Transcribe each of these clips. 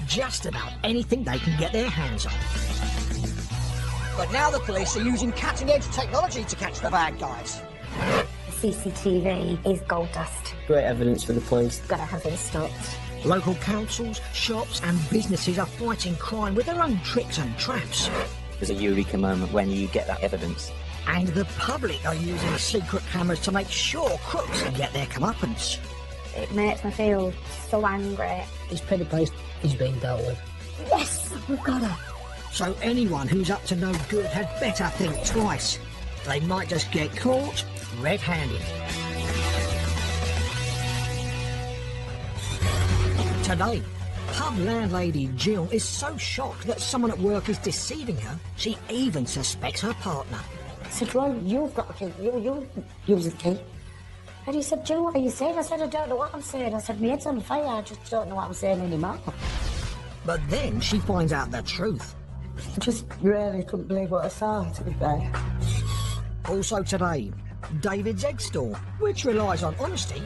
just about anything they can get their hands on. But now the police are using cutting-edge technology to catch the bad guys. CCTV is gold dust. Great evidence for the police. Gotta have it stopped. Local councils, shops and businesses are fighting crime with their own tricks and traps. There's a eureka moment when you get that evidence. And the public are using secret cameras to make sure crooks can get their comeuppance. It makes me feel so angry. This petty place is being dealt with. Yes, we've got her. So anyone who's up to no good had better think twice. They might just get caught red-handed. Today, pub landlady Jill is so shocked that someone at work is deceiving her, she even suspects her partner. I said, well, you've got the key. You use the key. And he said, Jill, what are you saying? I said, I don't know what I'm saying. I said, my head's on fire. I just don't know what I'm saying anymore. But then she finds out the truth. I just really couldn't believe what I saw, to be fair. Also today, David's egg store, which relies on honesty,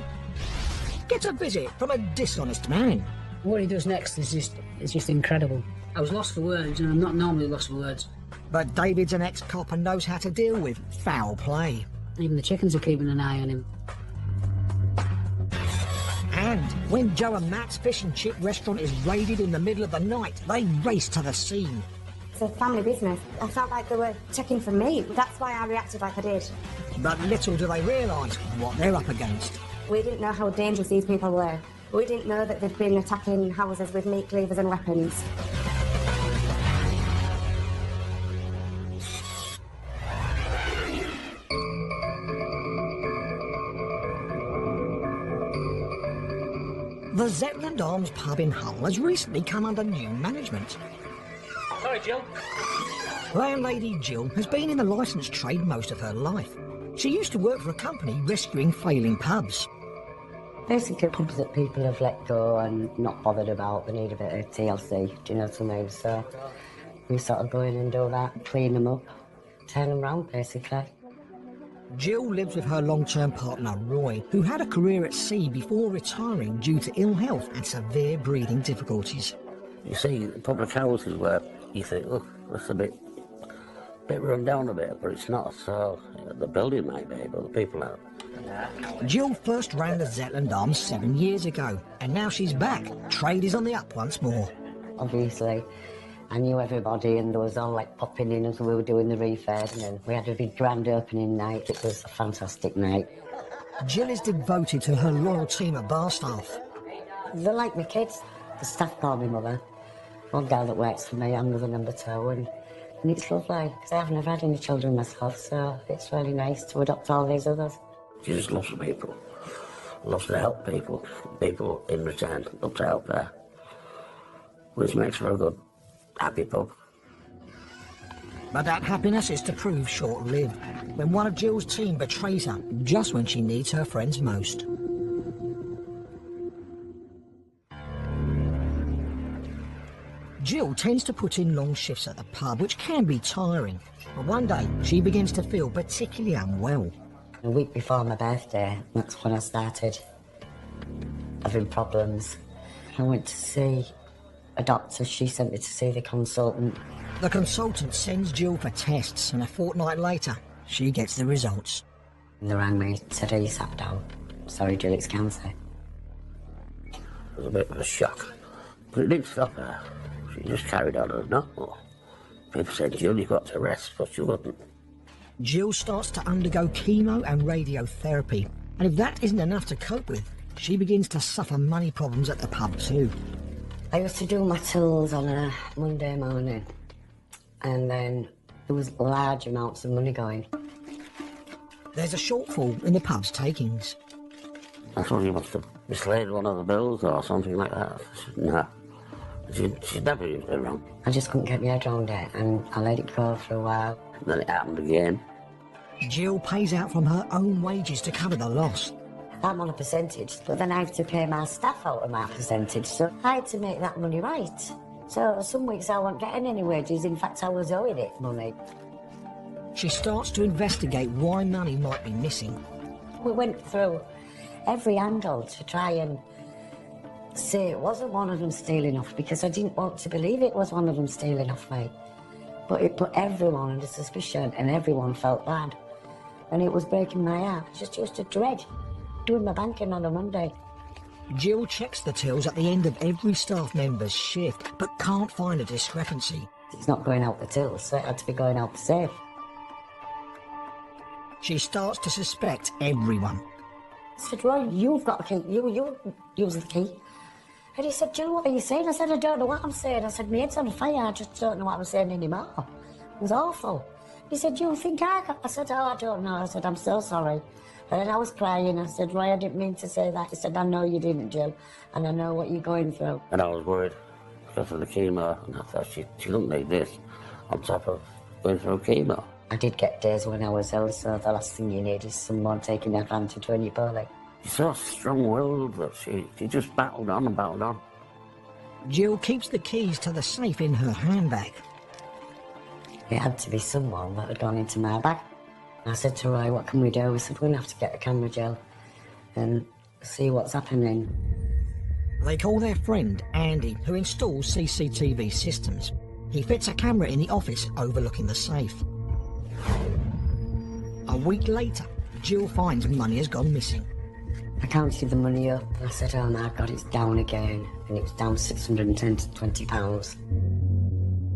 gets a visit from a dishonest man. What he does next is just incredible. I was lost for words, and I'm not normally lost for words. But David's an ex-cop and knows how to deal with foul play. Even the chickens are keeping an eye on him. And when Joe and Matt's fish and chip restaurant is raided in the middle of the night, they race to the scene. It's a family business. I felt like they were checking for me. That's why I reacted like I did. But little do they realise what they're up against. We didn't know how dangerous these people were. We didn't know that they'd been attacking houses with meat cleavers and weapons. The Zetland Arms pub in Hull has recently come under new management. Sorry, Jill. Landlady Jill has been in the licensed trade most of her life. She used to work for a company rescuing failing pubs. Basically, pubs that people have let go and not bothered about, they need a bit of TLC, do you know what I mean? So we sort of go in and do that, clean them up, turn them round, basically. Jill lives with her long-term partner, Roy, who had a career at sea before retiring due to ill health and severe breathing difficulties. You see public houses where you think, look, that's a bit run down a bit, but it's not. So the building might be, but the people aren't. Jill first ran the Zetland Arms 7 years ago, and now she's back. Trade is on the up once more. Obviously, I knew everybody, and there was all like popping in as we were doing the refurb, and then we had a big grand opening night. It was a fantastic night. Jill is devoted to her loyal team of bar staff. They're like my kids. The staff call me mother. One girl that works for me, I'm the number 2, and it's lovely, because I haven't ever had any children myself, so it's really nice to adopt all these others. She just loves people, loves to help people, people in return love to help her, which makes for a good, happy pub. But that happiness is to prove short-lived, when one of Jill's team betrays her just when she needs her friends most. Jill tends to put in long shifts at the pub, which can be tiring. But one day, she begins to feel particularly unwell. A week before my birthday, that's when I started having problems. I went to see a doctor. She sent me to see the consultant. The consultant sends Jill for tests, and a fortnight later, she gets the results. And they rang me, said, "Are you sat down? Sorry, Jill, it's cancer." It was a bit of a shock, but it didn't stop her. She just carried on as normal. People said, "Jill, you've got to rest," but she wouldn't. Jill starts to undergo chemo and radiotherapy, and if that isn't enough to cope with, she begins to suffer money problems at the pub too. I used to do my tills on a Monday morning, and then there was large amounts of money going. There's a shortfall in the pub's takings. I thought you must have mislaid one of the bills or something like that. No. She'd never used it wrong. I just couldn't get my head around it, and I let it go for a while. And then it happened again. Jill pays out from her own wages to cover the loss. I'm on a percentage, but then I have to pay my staff out of my percentage, so I had to make that money right. So some weeks I wasn't getting any wages. In fact, I was owing it money. She starts to investigate why money might be missing. We went through every angle to try and See, it wasn't one of them stealing off because I didn't want to believe it was one of them stealing off me. But it put everyone under suspicion and everyone felt bad. And it was breaking my heart. I just used to dread doing my banking on a Monday. Jill checks the tills at the end of every staff member's shift, but can't find a discrepancy. It's not going out the tills, so it had to be going out the safe. She starts to suspect everyone. I said, Roy, you've got a key. You use the key. And he said, Jill, what are you saying? I said, I don't know what I'm saying. I said, my head's on fire. I just don't know what I'm saying anymore. It was awful. He said, you think I got... I said, oh, I don't know. I said, I'm so sorry. And then I was crying. I said, Roy, I didn't mean to say that. He said, I know you didn't, Jill, and I know what you're going through. And I was worried because of the chemo, and I thought she looked like this on top of going through chemo. I did get days when I was ill, so the last thing you need is someone taking advantage when you're poorly. She's so strong-willed that she just battled on and battled on. Jill keeps the keys to the safe in her handbag. It had to be someone that had gone into my bag. I said to Roy, what can we do? We said, we're going to have to get a camera, Jill, and see what's happening. They call their friend, Andy, who installs CCTV systems. He fits a camera in the office overlooking the safe. A week later, Jill finds money has gone missing. I counted the money up and I said, oh my God, it's down again. And it was down £610 to £20.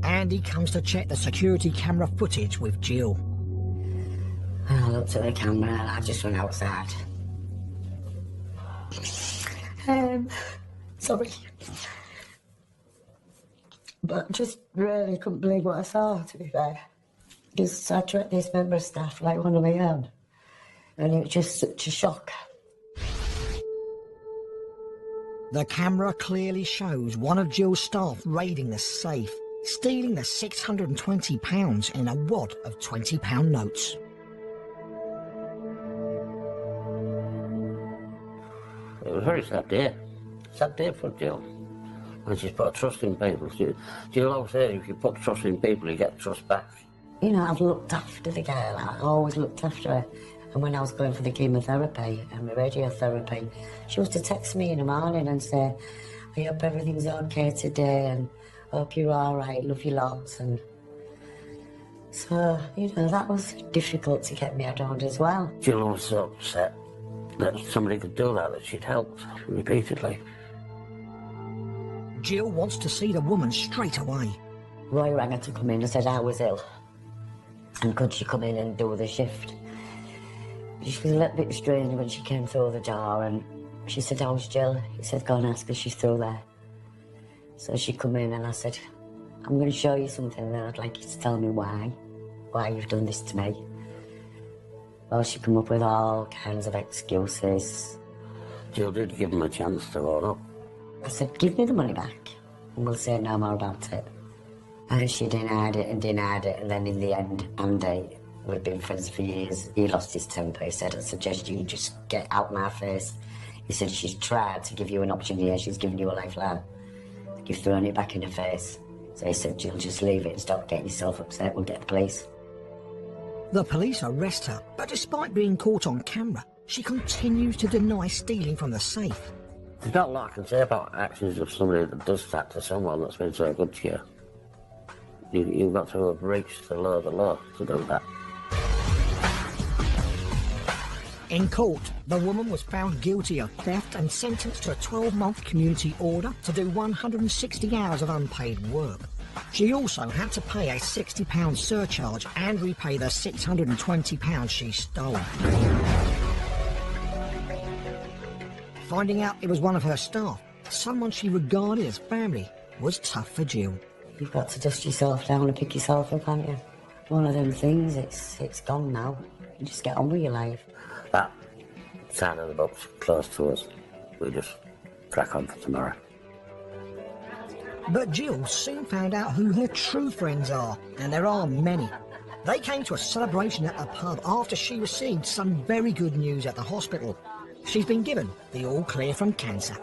Andy comes to check the security camera footage with Jill. And I looked at the camera and I just went outside. Sorry. But I just really couldn't believe what I saw, to be fair. Because I treat this member of staff like one of my own. And it was just such a shock. The camera clearly shows one of Jill's staff raiding the safe, stealing the £620 in a wad of £20 notes. It was a very sad day. Sad day for Jill. And she's put a trust in people. Jill always said if you put trust in people, you get trust back. You know, I've looked after the girl. I always looked after her. And when I was going for the chemotherapy and the radiotherapy, she used to text me in the morning and say, I hope everything's okay today and hope you're all right, love you lots. And so, you know, that was difficult to get me around as well. Jill was so upset that somebody could do that she'd helped repeatedly. Jill wants to see the woman straight away. Roy rang her to come in and said I was ill. And could she come in and do the shift? She was a little bit strange when she came through the door and she said, how's Jill? He said, go and ask her, she's through there. So she come in and I said, I'm going to show you something and I'd like you to tell me why you've done this to me. Well, she come up with all kinds of excuses. Jill did give him a chance to own up. I said, give me the money back and we'll say no more about it. And she denied it, and then in the end, Andy, we'd been friends for years, he lost his temper. He said, I suggest you just get out my face. He said, she's tried to give you an option here, she's given you a lifeline. You've thrown it back in her face. So he said, Jill, just leave it and stop getting yourself upset, we'll get the police. The police arrest her, but despite being caught on camera, she continues to deny stealing from the safe. There's not a lot I can say about actions of somebody that does that to someone that's been so good to you. You've got to have reached the law to do that. In court, the woman was found guilty of theft and sentenced to a 12-month community order to do 160 hours of unpaid work. She also had to pay a £60 surcharge and repay the £620 she stole. Finding out it was one of her staff, someone she regarded as family, was tough for Jill. You've got to dust yourself down and pick yourself up, haven't you? One of them things, it's gone now. You just get on with your life. That side of the book's close to us. We just crack on for tomorrow. But Jill soon found out who her true friends are, and there are many. They came to a celebration at the pub after she received some very good news at the hospital. She's been given the all clear from cancer.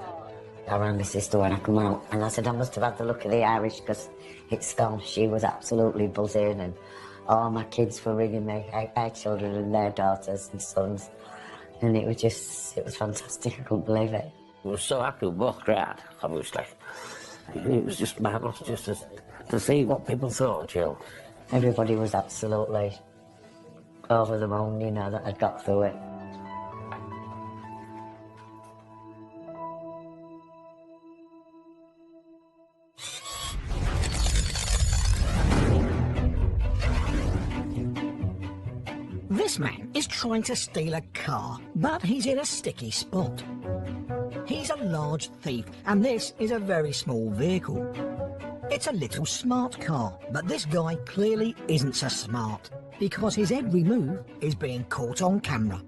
I rang my sister when I come out and I said I must have had the look of the Irish because it's gone. She was absolutely buzzing and all my kids were ringing me, our children and their daughters and sons. And it was fantastic, I couldn't believe it. We were so happy, we both cried, obviously. It was just marvellous just to see what people thought, Jill. Everybody was absolutely over the moon, you know, that I'd got through it. This man is trying to steal a car, but he's in a sticky spot. He's a large thief, and this is a very small vehicle. It's a little smart car, but this guy clearly isn't so smart, because his every move is being caught on camera.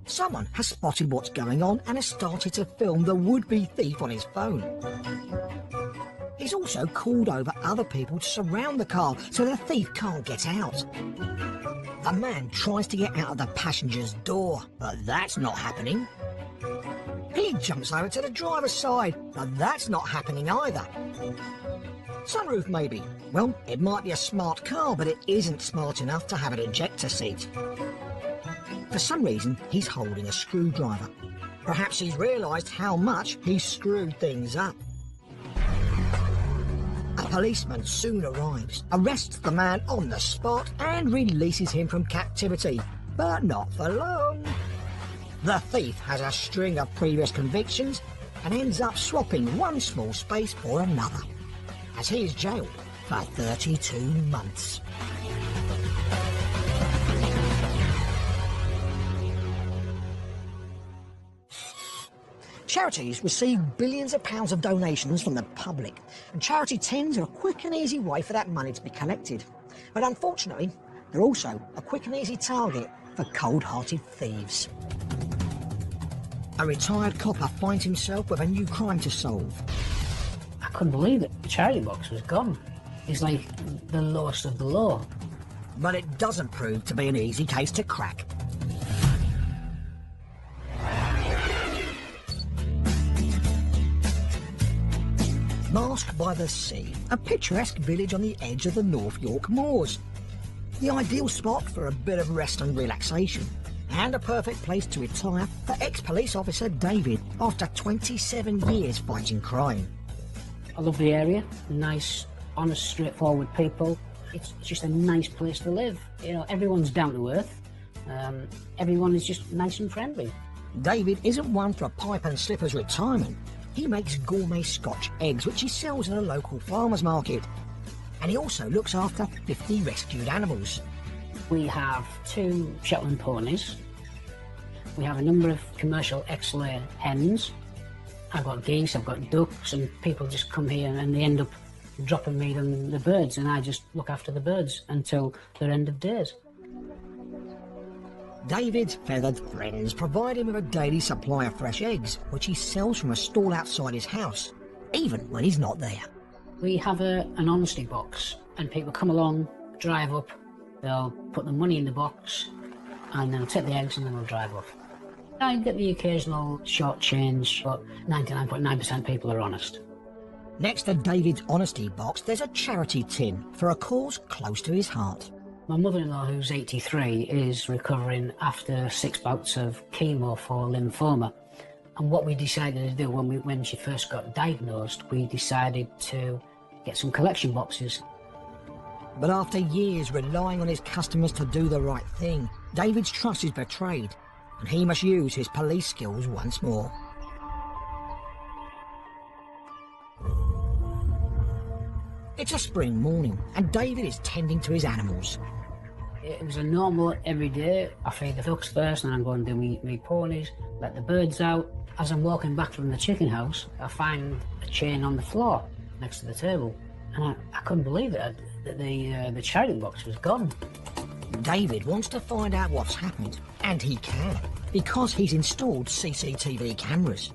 Someone has spotted what's going on and has started to film the would-be thief on his phone. He's also called over other people to surround the car so the thief can't get out. The man tries to get out of the passenger's door, but that's not happening. He jumps over to the driver's side, but that's not happening either. Sunroof maybe. Well, it might be a smart car, but it isn't smart enough to have an ejector seat. For some reason, he's holding a screwdriver. Perhaps he's realised how much he's screwed things up. A policeman soon arrives, arrests the man on the spot and releases him from captivity, but not for long. The thief has a string of previous convictions and ends up swapping one small space for another, as he is jailed for 32 months. Charities receive billions of pounds of donations from the public, and charity tins are a quick and easy way for that money to be collected. But unfortunately, they're also a quick and easy target for cold-hearted thieves. A retired copper finds himself with a new crime to solve. I couldn't believe it. The charity box was gone. It's like the lowest of the low. But it doesn't prove to be an easy case to crack. Masked by the Sea, a picturesque village on the edge of the North York Moors. The ideal spot for a bit of rest and relaxation, and a perfect place to retire for ex-police officer David after 27 years fighting crime. I love the area. Nice, honest, straightforward people. It's just a nice place to live. You know, everyone's down to earth. Everyone is just nice and friendly. David isn't one for a pipe and slippers retirement. He makes gourmet Scotch eggs, which he sells at a local farmer's market. And he also looks after 50 rescued animals. We have 2 Shetland ponies. We have a number of commercial X-layer hens. I've got geese, I've got ducks, and people just come here and they end up dropping me the birds, and I just look after the birds until their end of days. David's feathered friends provide him with a daily supply of fresh eggs, which he sells from a stall outside his house, even when he's not there. We have an honesty box, and people come along, drive up, they'll put the money in the box, and they'll take the eggs and then they'll drive off. I get the occasional short change, but 99.9% people are honest. Next to David's honesty box, there's a charity tin for a cause close to his heart. My mother-in-law, who's 83, is recovering after 6 bouts of chemo for lymphoma. And what we decided to do when she first got diagnosed, we decided to get some collection boxes. But after years relying on his customers to do the right thing, David's trust is betrayed, and he must use his police skills once more. It's a spring morning, and David is tending to his animals. It was a normal everyday. I feed the ducks first, and I'm going to do me ponies, let the birds out. As I'm walking back from the chicken house, I find a chain on the floor next to the table, and I couldn't believe it, that the charity box was gone. David wants to find out what's happened, and he can, because he's installed CCTV cameras.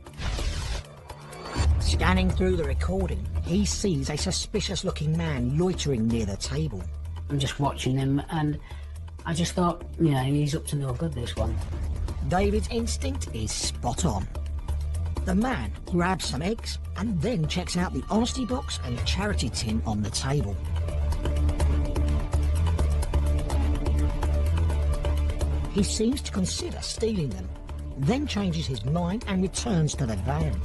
Scanning through the recording, he sees a suspicious-looking man loitering near the table. I'm just watching him, and I just thought, yeah, he's up to no good, this one. David's instinct is spot on. The man grabs some eggs and then checks out the honesty box and charity tin on the table. He seems to consider stealing them, then changes his mind and returns to the van.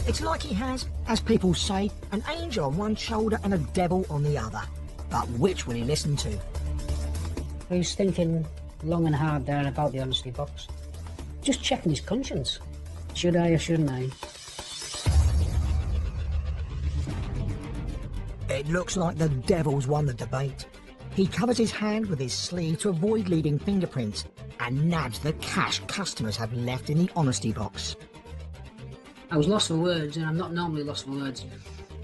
It's like he has, as people say, an angel on one shoulder and a devil on the other. But which will he listen to? He's thinking long and hard there about the honesty box. Just checking his conscience. Should I or shouldn't I? It looks like the devil's won the debate. He covers his hand with his sleeve to avoid leaving fingerprints and nabs the cash customers have left in the honesty box. I was lost for words, and I'm not normally lost for words,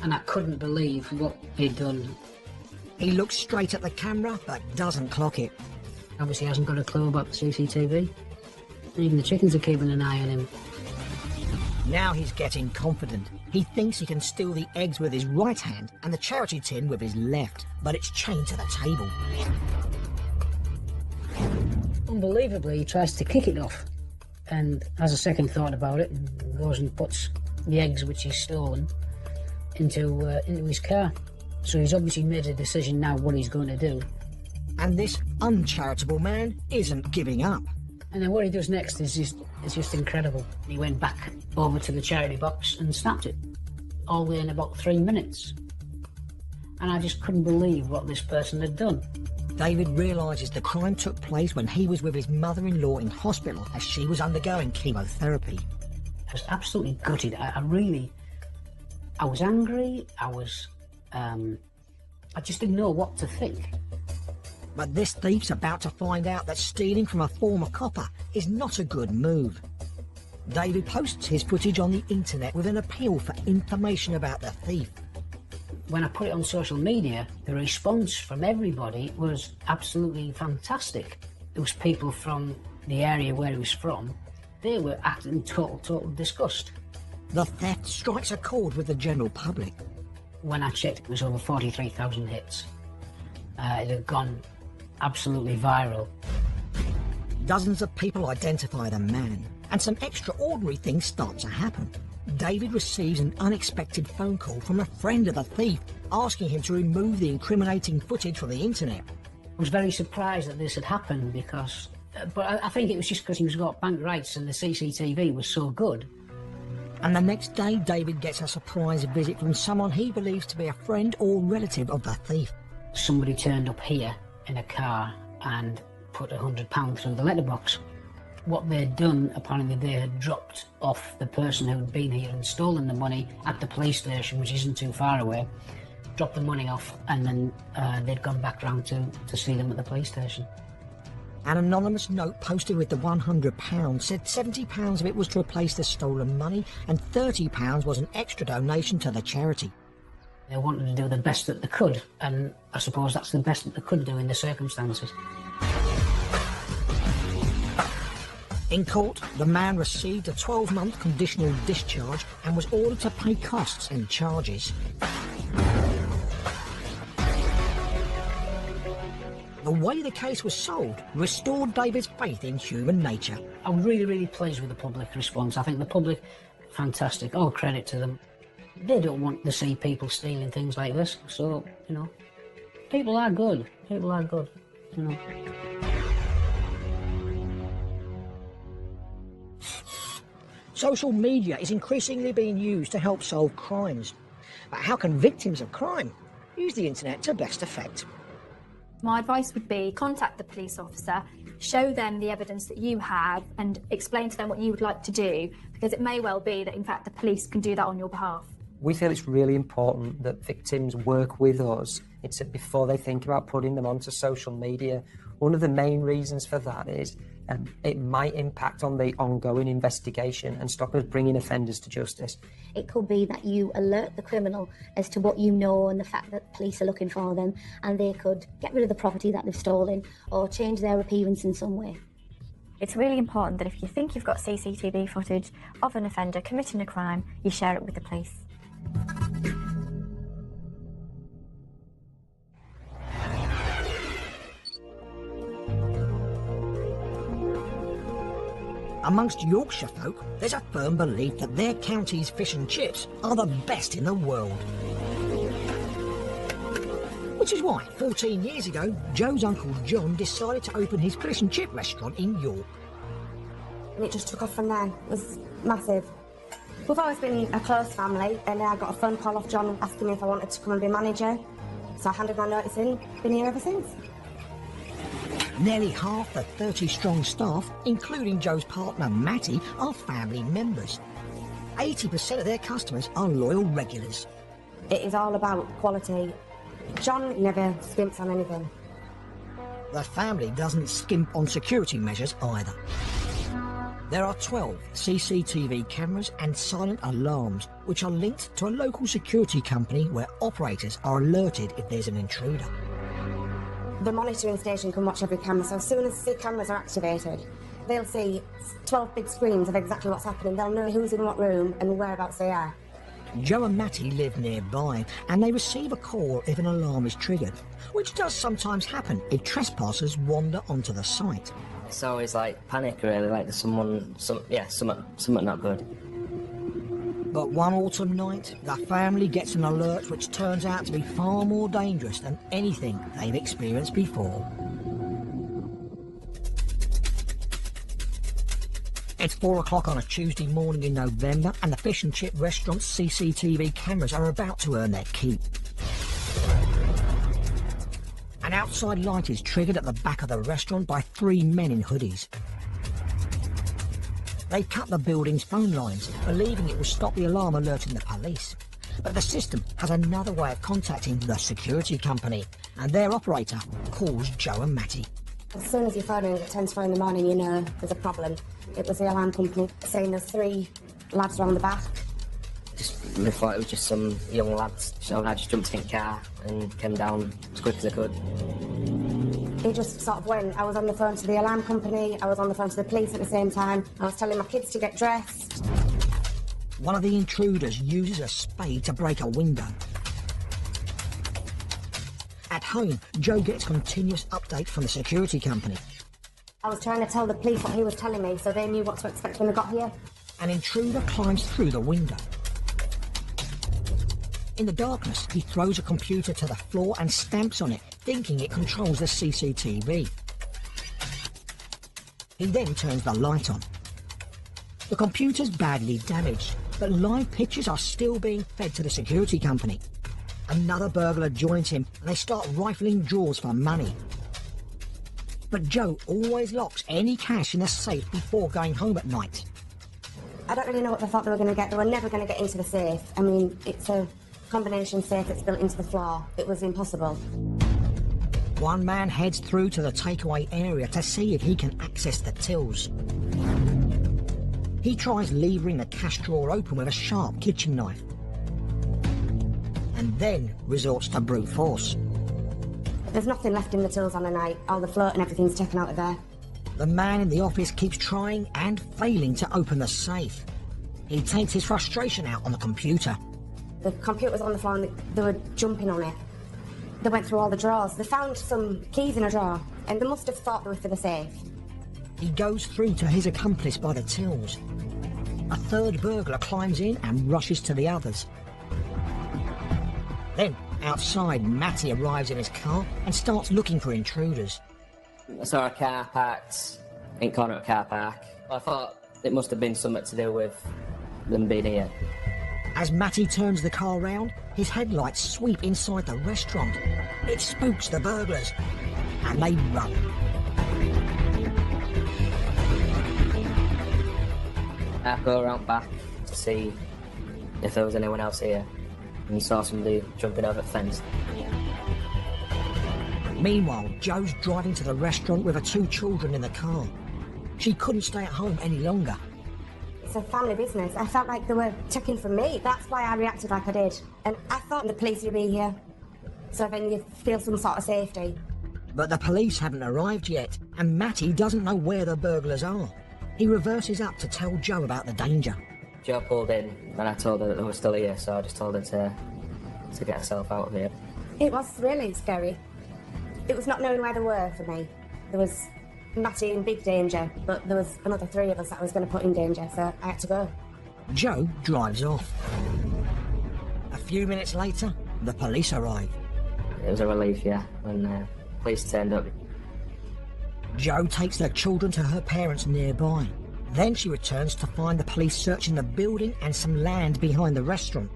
and I couldn't believe what he'd done. He looks straight at the camera but doesn't clock it. Obviously hasn't got a clue about the CCTV. Even the chickens are keeping an eye on him. Now he's getting confident. He thinks he can steal the eggs with his right hand and the charity tin with his left, but it's chained to the table. Unbelievably, he tries to kick it off, and has a second thought about it, and goes and puts the eggs which he's stolen into his car. So he's obviously made a decision now what he's going to do. And this uncharitable man isn't giving up. And then what he does next is just incredible. He went back over to the charity box and snapped it, all in about 3 minutes. And I just couldn't believe what this person had done. David realises the crime took place when he was with his mother-in-law in hospital as she was undergoing chemotherapy. I was absolutely gutted. I was angry. I just didn't know what to think. But this thief's about to find out that stealing from a former copper is not a good move. David posts his footage on the internet with an appeal for information about the thief. When I put it on social media, the response from everybody was absolutely fantastic. There was people from the area where he was from. They were acting in total disgust. The theft strikes a chord with the general public. When I checked, it was over 43,000 hits. It had gone absolutely viral. Dozens of people identify the man, and some extraordinary things start to happen. David receives an unexpected phone call from a friend of the thief, asking him to remove the incriminating footage from the internet. I was very surprised that this had happened because... but I think it was just because he was got bank rights and the CCTV was so good. And the next day, David gets a surprise visit from someone he believes to be a friend or relative of the thief. Somebody turned up here in a car and put £100 through the letterbox. What they'd done, apparently they had dropped off the person who had been here and stolen the money at the police station, which isn't too far away, dropped the money off, and then they'd gone back round to see them at the police station. An anonymous note posted with the £100 said £70 of it was to replace the stolen money and £30 was an extra donation to the charity. They wanted to do the best that they could, and I suppose that's the best that they could do in the circumstances. In court, the man received a 12-month conditional discharge and was ordered to pay costs and charges. The way the case was solved restored David's faith in human nature. I'm really, really pleased with the public response. I think the public, fantastic, all credit to them. They don't want to see people stealing things like this, so, you know, people are good, you know. Social media is increasingly being used to help solve crimes. But how can victims of crime use the internet to best effect? My advice would be contact the police officer, show them the evidence that you have and explain to them what you would like to do, because it may well be that in fact the police can do that on your behalf. We feel it's really important that victims work with us before they think about putting them onto social media. One of the main reasons for that is it might impact on the ongoing investigation and stop us bringing offenders to justice. It could be that you alert the criminal as to what you know and the fact that police are looking for them, and they could get rid of the property that they've stolen or change their appearance in some way. It's really important that if you think you've got CCTV footage of an offender committing a crime, you share it with the police. Amongst Yorkshire folk, there's a firm belief that their county's fish and chips are the best in the world. Which is why, 14 years ago, Joe's Uncle John decided to open his fish and chip restaurant in York. And it just took off from there. It was massive. We've always been a close family, and I got a phone call off John asking me if I wanted to come and be manager. So I handed my notice in, been here ever since. Nearly half the 30-strong staff, including Joe's partner Matty, are family members. 80% of their customers are loyal regulars. It is all about quality. John never skimps on anything. The family doesn't skimp on security measures either. There are 12 CCTV cameras and silent alarms, which are linked to a local security company where operators are alerted if there's an intruder. The monitoring station can watch every camera, so as soon as the cameras are activated, they'll see 12 big screens of exactly what's happening. They'll know who's in what room and whereabouts they are. Joe and Matty live nearby, and they receive a call if an alarm is triggered, which does sometimes happen if trespassers wander onto the site. It's always like panic, really, like there's something not good. But one autumn night, the family gets an alert which turns out to be far more dangerous than anything they've experienced before. It's 4 o'clock on a Tuesday morning in November, and the fish and chip restaurant's CCTV cameras are about to earn their keep. An outside light is triggered at the back of the restaurant by 3 men in hoodies. They cut the building's phone lines, believing it will stop the alarm alerting the police. But the system has another way of contacting the security company, and their operator calls Joe and Matty. As soon as your phone rings at 10 to 4 in the morning, you know there's a problem. It was the alarm company saying there's 3 lads around the back. We thought it was just some young lads, so I just jumped in the car and came down as quick as I could. It just sort of went. I was on the phone to the alarm company, I was on the phone to the police at the same time, I was telling my kids to get dressed. One of the intruders uses a spade to break a window. At home, Joe gets continuous updates from the security company. I was trying to tell the police what he was telling me so they knew what to expect when they got here. An intruder climbs through the window. In the darkness, he throws a computer to the floor and stamps on it, thinking it controls the CCTV. He then turns the light on. The computer's badly damaged, but live pictures are still being fed to the security company. Another burglar joins him, and they start rifling drawers for money. But Joe always locks any cash in a safe before going home at night. I don't really know what they thought they were going to get. They were never going to get into the safe. I mean, it's a combination safe that's built into the floor. It was impossible. One man heads through to the takeaway area to see if he can access the tills. He tries levering the cash drawer open with a sharp kitchen knife, and then resorts to brute force. There's nothing left in the tills on the night. All the float and everything's taken out of there. The man in the office keeps trying and failing to open the safe. He takes his frustration out on the computer. The computer was on the floor and they were jumping on it. They went through all the drawers. They found some keys in a drawer, and they must have thought they were for the safe. He goes through to his accomplice by the tills. A third burglar climbs in and rushes to the others. Then, outside, Matty arrives in his car and starts looking for intruders. I saw a car parked in the corner of a car park. I thought it must have been something to do with them being here. As Matty turns the car round, his headlights sweep inside the restaurant. It spooks the burglars, and they run. I go around back to see if there was anyone else here, and you saw somebody jumping over the fence. Meanwhile, Joe's driving to the restaurant with her 2 children in the car. She couldn't stay at home any longer. It's a family business. I felt like they were checking for me. That's why I reacted like I did. And I thought the police would be here, so then you feel some sort of safety. But the police haven't arrived yet, and Matty doesn't know where the burglars are. He reverses up to tell Joe about the danger. Joe pulled in, and I told her that they were still here, so I just told her to get herself out of here. It was really scary. It was not knowing where they were for me. There was Matty in big danger, but there was another 3 of us that I was going to put in danger, so I had to go. Joe drives off. A few minutes later, the police arrive. It was a relief, yeah, when police turned up. Jo takes her children to her parents nearby. Then she returns to find the police searching the building and some land behind the restaurant.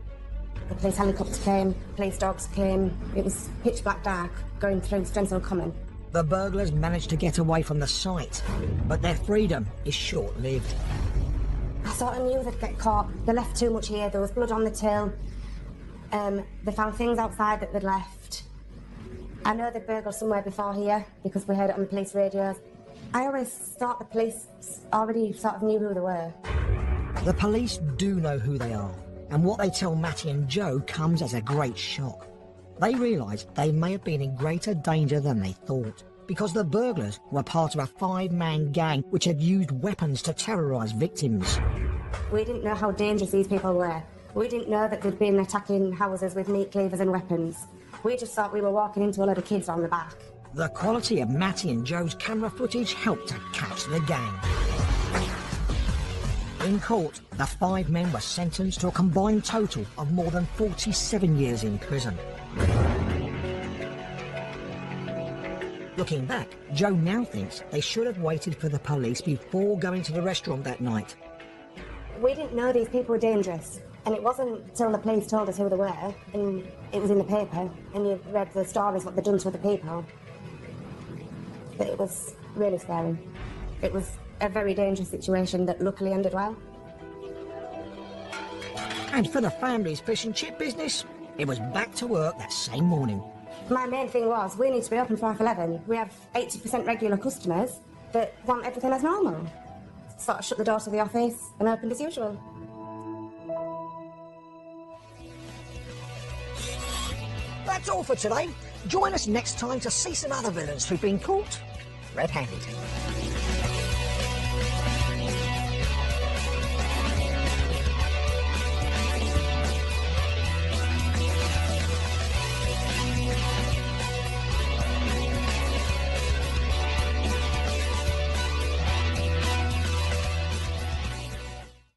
The police helicopter came, police dogs came. It was pitch black dark, going through Strensall Common. The burglars managed to get away from the site, but their freedom is short-lived. I sort of knew they'd get caught. They left too much here. There was blood on the till. They found things outside that they'd left. I know they'd burgled somewhere before here because we heard it on the police radios. I always thought the police already sort of knew who they were. The police do know who they are, and what they tell Matty and Jo comes as a great shock. They realise they may have been in greater danger than they thought, because the burglars were part of a 5-man gang which had used weapons to terrorise victims. We didn't know how dangerous these people were. We didn't know that they'd been attacking houses with meat cleavers and weapons. We just thought we were walking into a load of kids on the back. The quality of Matty and Jo's camera footage helped to catch the gang. In court, the 5 men were sentenced to a combined total of more than 47 years in prison. Looking back, Jo now thinks they should have waited for the police before going to the restaurant that night. We didn't know these people were dangerous, and it wasn't until the police told us who they were, and it was in the paper, and you read the stories, what they'd done to other people, that it was really scary. It was a very dangerous situation that luckily ended well. And for the family's fish and chip business, it was back to work that same morning. My main thing was, we need to be open for half 11. We have 80% regular customers that want everything as normal. Sort of shut the door to the office and opened as usual. That's all for today. Join us next time to see some other villains who've been caught red-handed.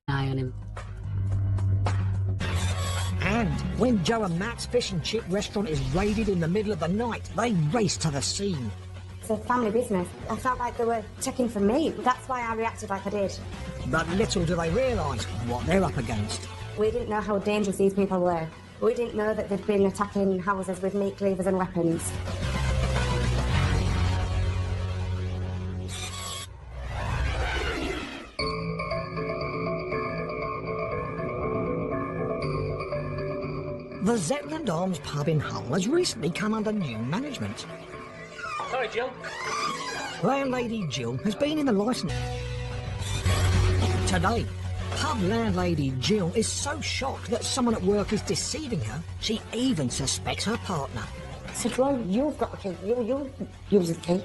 Eye on him. And when Jo and Matt's fish and chip restaurant is raided in the middle of the night, they race to the scene. It's a family business. I felt like they were checking for me. That's why I reacted like I did. But little do they realise what they're up against. We didn't know how dangerous these people were. We didn't know that they'd been attacking houses with meat cleavers and weapons. The Zetland Arms pub in Hull has recently come under new management. Sorry, Jill. Landlady Jill has been in the licence. Today, pub landlady Jill is so shocked that someone at work is deceiving her, she even suspects her partner. I said, well, you've got the key. You use the key.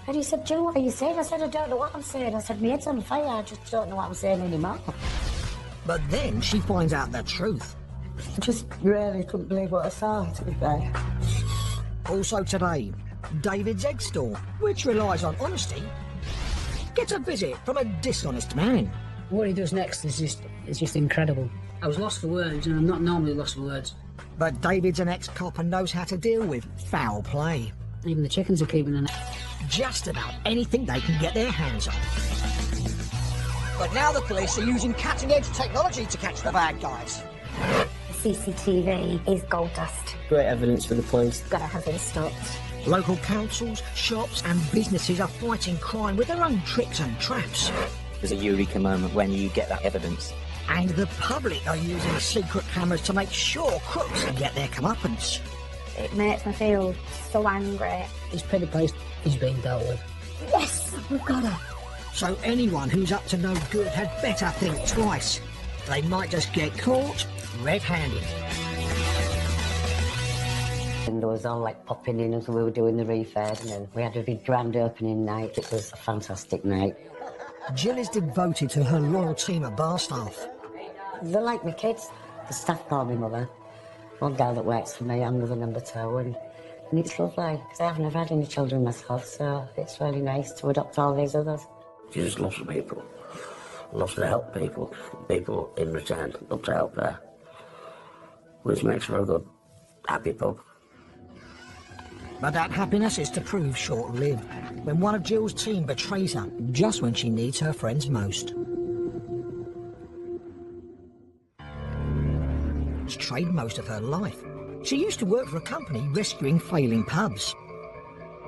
And he said, Jill, what are you saying? I said, I don't know what I'm saying. I said, my head's on fire. I just don't know what I'm saying anymore. But then she finds out the truth. I just really couldn't believe what I saw, to be fair. Also today, David's egg store, which relies on honesty, gets a visit from a dishonest man. What he does next is just incredible. I was lost for words, and I'm not normally lost for words. But David's an ex-cop and knows how to deal with foul play. Even the chickens are keeping an Just about anything they can get their hands on. But now the police are using cutting-edge technology to catch the bad guys. CCTV is gold dust. Great evidence for the police. Gotta have it stopped. Local councils, shops and businesses are fighting crime with their own tricks and traps. There's a eureka moment when you get that evidence. And the public are using secret cameras to make sure crooks get their comeuppance. It makes me feel so angry. This petty place is being dealt with. Yes, we've got her. So anyone who's up to no good had better think twice. They might just get caught red-handed. And there was all like popping in as we were doing the refurb, and then we had a big grand opening night. It was a fantastic night. Jill is devoted to her loyal team of bar staff. They're like my kids. The staff call me mother. One girl that works for me, I'm the number 2, and it's lovely, because I haven't ever had any children myself, so it's really nice to adopt all these others. She just loves people. Loves to help people. People in return love to help her. Which makes for a good, happy pub. But that happiness is to prove short-lived when one of Jill's team betrays her just when she needs her friends most. She's trained most of her life. She used to work for a company rescuing failing pubs.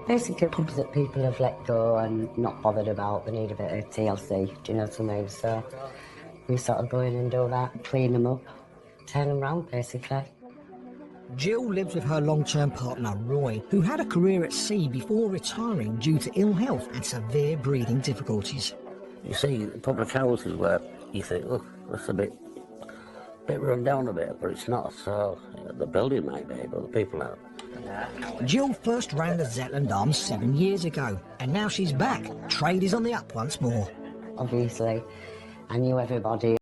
Basically, pubs that people have let go and not bothered about, they need a bit of TLC, do you know what I mean? So we sort of go in and do that, clean them up, turn them round, basically. Jill lives with her long-term partner, Roy, who had a career at sea before retiring due to ill health and severe breathing difficulties. You see public houses where you think, oh, that's a bit run down a bit, but it's not. So the building might be, but the people aren't. Jill first ran the Zetland Arms 7 years ago, and now she's back. Trade is on the up once more. Obviously, I knew everybody.